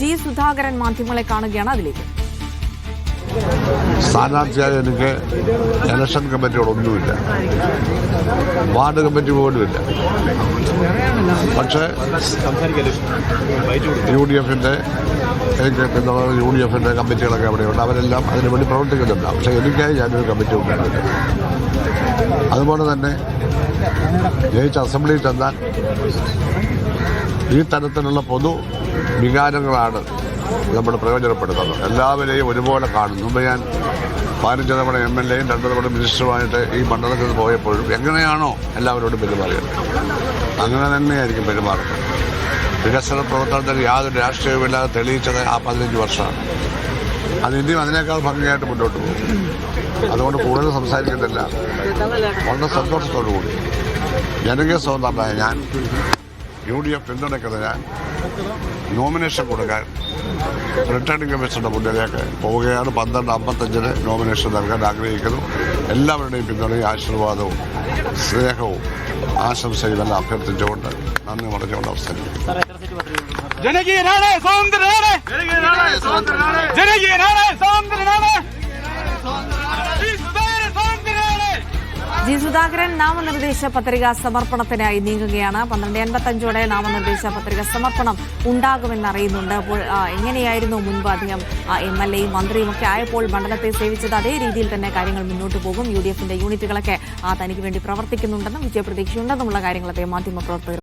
G Sudhakaran മാധ്യമങ്ങളെ കാണുകയാണ്. അതിലേക്ക്. സ്ഥാനാർത്ഥിയായ എനിക്ക് ഇലക്ഷൻ കമ്മിറ്റിയോടൊന്നുമില്ല, വാർഡ് കമ്മിറ്റി പോലുമില്ല. പക്ഷേ UDFന്റെ കമ്മിറ്റികളൊക്കെ അവിടെയുണ്ട്. അവരെല്ലാം അതിനുവേണ്ടി പ്രവർത്തിക്കുന്നുണ്ട്. പക്ഷേ എനിക്കായി ഞാനൊരു കമ്മിറ്റി ഉണ്ടായിരുന്നില്ല. അതുപോലെ തന്നെ ജയിച്ച് അസംബ്ലിയിൽ ചെന്നാൽ ഈ തരത്തിലുള്ള പൊതു വികാരങ്ങളാണ് നമ്മൾ പ്രയോജനപ്പെടുത്തുന്നത്. എല്ലാവരെയും ഒരുപോലെ കാണുന്നു. മുമ്പ് ഞാൻ 15 തവണ MLAയും 2 തവണ മിനിസ്റ്ററുമായിട്ട് ഈ മണ്ഡലത്തിൽ പോയപ്പോഴും എങ്ങനെയാണോ എല്ലാവരോടും പെരുമാറിയത് അങ്ങനെ തന്നെയായിരിക്കും പെരുമാറുന്നത്. വികസന പ്രവർത്തനത്തിന് യാതൊരു രാഷ്ട്രീയവുമില്ലാതെ തെളിയിച്ചത് ആ 15 വർഷമാണ്. അത് ഇനിയും അതിനേക്കാൾ ഭംഗിയായിട്ട് മുന്നോട്ട് പോകും. അതുകൊണ്ട് കൂടുതൽ സംസാരിക്കുന്നില്ല. വളരെ സന്തോഷത്തോടു കൂടി ജനകീയ സ്വതന്ത്രനായ ഞാൻ UDF പിന്തുണയ്ക്കുന്ന ഞാൻ നോമിനേഷൻ കൊടുക്കാൻ റിട്ടേണിംഗ് കമ്മീഷന്റെ മുന്നിലേക്ക് പോവുകയാണ്. 12:55 നോമിനേഷൻ നൽകാൻ ആഗ്രഹിക്കുന്നു. എല്ലാവരുടെയും പിന്തുണയും ആശീർവാദവും സ്നേഹവും ആശംസയും എല്ലാം അഭ്യർത്ഥിച്ചുകൊണ്ട് നന്ദി പറഞ്ഞുകൊണ്ട് അവസാനിക്കും. ജി സുധാകരൻ നാമനിർദ്ദേശ പത്രിക സമർപ്പണത്തിനായി നീങ്ങുകയാണ്. 12:55 നാമനിർദ്ദേശ പത്രിക സമർപ്പണം ഉണ്ടാകുമെന്നറിയുന്നുണ്ട്. അപ്പോൾ എങ്ങനെയായിരുന്നു മുൻപ് അദ്ദേഹം MLAയും മന്ത്രിയും ഒക്കെ ആയപ്പോൾ മണ്ഡലത്തെ സേവിച്ചത്, അതേ രീതിയിൽ തന്നെ കാര്യങ്ങൾ മുന്നോട്ട് പോകും. UDFന്റെ യൂണിറ്റുകളൊക്കെ തനിക്ക് വേണ്ടി പ്രവർത്തിക്കുന്നുണ്ടെന്നും വിജയപ്രതീക്ഷയുണ്ടെന്നുമുള്ള കാര്യങ്ങൾ അദ്ദേഹം മാധ്യമപ്രവർത്തകർ